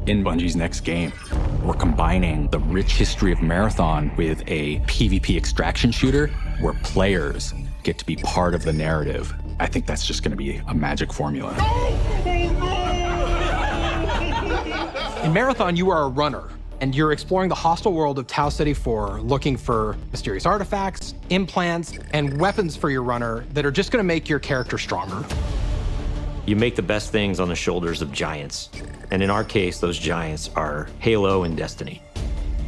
in Bungie's next game. We're combining the rich history of Marathon with a PvP extraction shooter where players get to be part of the narrative. I think that's just going to be a magic formula. In Marathon, you are a runner, and you're exploring the hostile world of Tau Ceti IV, looking for mysterious artifacts, implants, and weapons for your runner that are just going to make your character stronger. You make the best things on the shoulders of giants. And in our case, those giants are Halo and Destiny.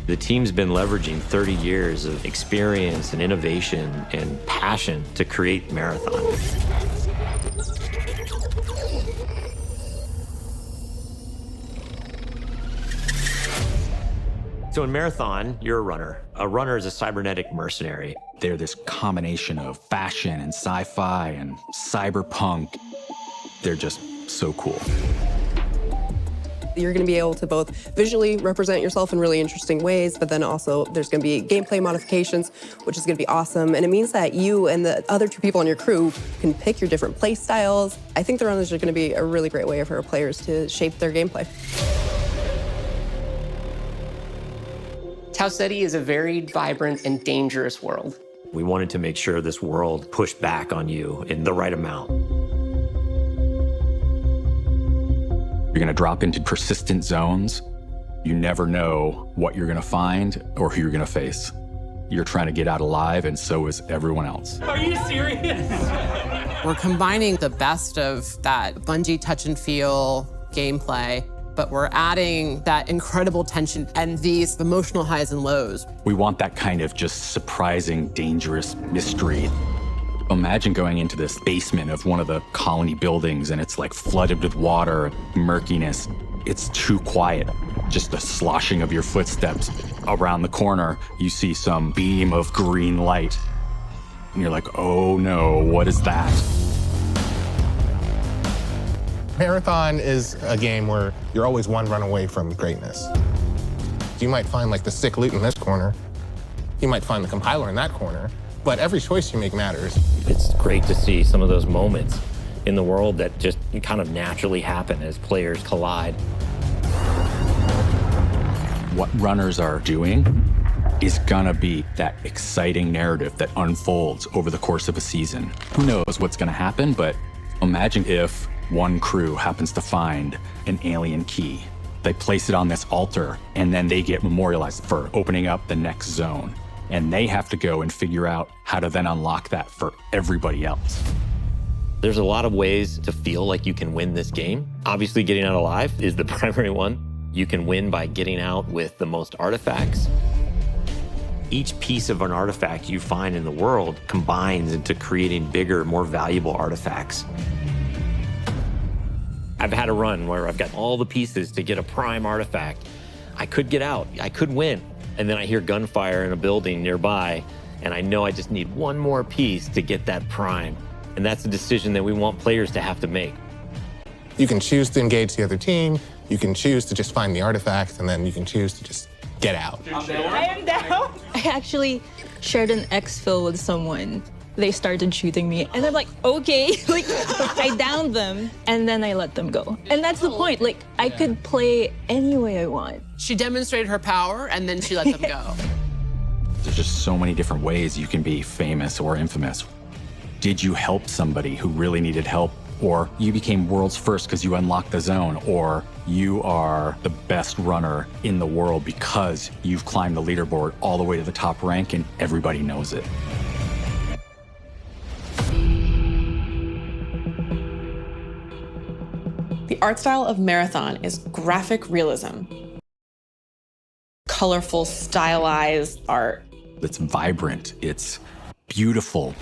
The team's been leveraging 30 years of experience and innovation and passion to create Marathon. So in Marathon, you're a runner. A runner is a cybernetic mercenary. They're this combination of fashion and sci-fi and cyberpunk. They're just so cool. You're going to be able to both visually represent yourself in really interesting ways, but then also there's going to be gameplay modifications, which is going to be awesome. And it means that you and the other two people on your crew can pick your different play styles. I think the runners are going to be a really great way for our players to shape their gameplay. Tau Ceti is a very vibrant and dangerous world. We wanted to make sure this world pushed back on you in the right amount. You're going to drop into persistent zones. You never know what you're going to find or who you're going to face. You're trying to get out alive, and so is everyone else. Are you serious? We're combining the best of that Bungie touch and feel gameplay, but we're adding that incredible tension and these emotional highs and lows. We want that kind of just surprising, dangerous mystery. Imagine going into this basement of one of the colony buildings and it's like flooded with water, murkiness. It's too quiet. Just the sloshing of your footsteps. Around the corner, you see some beam of green light. And you're like, oh no, what is that? Marathon is a game where you're always one run away from greatness. You might find like the sick loot in this corner. You might find the compiler in that corner. But every choice you make matters. It's great to see some of those moments in the world that just kind of naturally happen as players collide. What runners are doing is gonna be that exciting narrative that unfolds over the course of a season. Who knows what's gonna happen, but imagine if one crew happens to find an alien key. They place it on this altar, and then they get memorialized for opening up the next zone. And they have to go and figure out how to then unlock that for everybody else. There's a lot of ways to feel like you can win this game. Obviously, getting out alive is the primary one. You can win by getting out with the most artifacts. Each piece of an artifact you find in the world combines into creating bigger, more valuable artifacts. I've had a run where I've got all the pieces to get a prime artifact. I could get out, I could win. And then I hear gunfire in a building nearby, and I know I just need one more piece to get that prime. And that's a decision that we want players to have to make. You can choose to engage the other team, you can choose to just find the artifact, and then you can choose to just get out. I am down. I actually shared an exfil with someone. They started shooting me, and I'm like, okay, like, I downed them, and then I let them go. And that's the point, like, I could play any way I want. She demonstrated her power, and then she let them go. There's just so many different ways you can be famous or infamous. Did you help somebody who really needed help? Or you became world's first because you unlocked the zone, or you are the best runner in the world because you've climbed the leaderboard all the way to the top rank and everybody knows it. The art style of Marathon is graphic realism. Colorful, stylized art. It's vibrant, it's beautiful,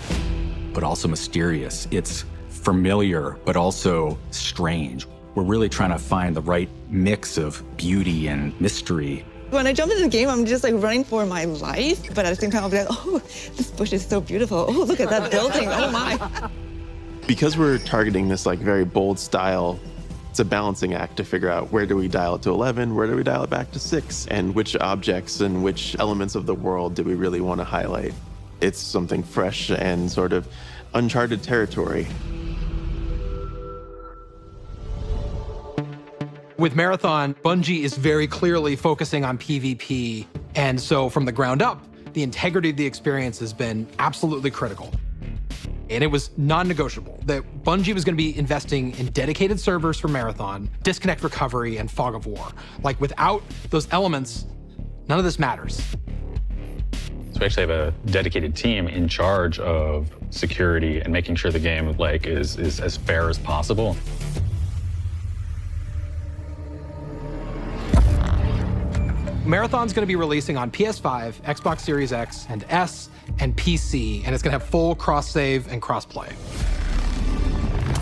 but also mysterious. It's familiar, but also strange. We're really trying to find the right mix of beauty and mystery. When I jump into the game, I'm just like running for my life, but at the same time, I'll be like, oh, this bush is so beautiful. Oh, look at that building, oh my. Because we're targeting this like very bold style, it's a balancing act to figure out where do we dial it to 11, where do we dial it back to 6, and which objects and which elements of the world do we really want to highlight. It's something fresh and sort of uncharted territory. With Marathon, Bungie is very clearly focusing on PvP, and so from the ground up, the integrity of the experience has been absolutely critical. And it was non-negotiable that Bungie was going to be investing in dedicated servers for Marathon, disconnect recovery, and fog of war. Like, without those elements, none of this matters. So we actually have a dedicated team in charge of security and making sure the game is as fair as possible. Marathon's going to be releasing on PS5, Xbox Series X and S, and PC, and it's going to have full cross-save and cross-play.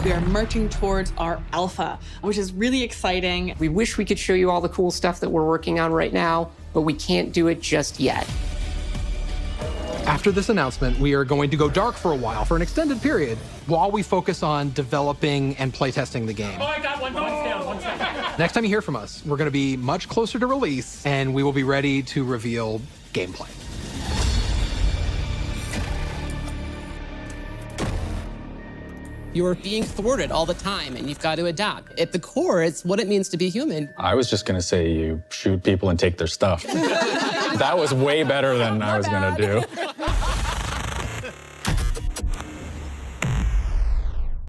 We are marching towards our alpha, which is really exciting. We wish we could show you all the cool stuff that we're working on right now, but we can't do it just yet. After this announcement, we are going to go dark for a while, for an extended period, while we focus on developing and playtesting the game. Oh, I got one. One's down. One second. Next time you hear from us, we're going to be much closer to release, and we will be ready to reveal gameplay. You're being thwarted all the time, and you've got to adapt. At the core, it's what it means to be human. I was just going to say you shoot people and take their stuff. That was way better than I was going to do.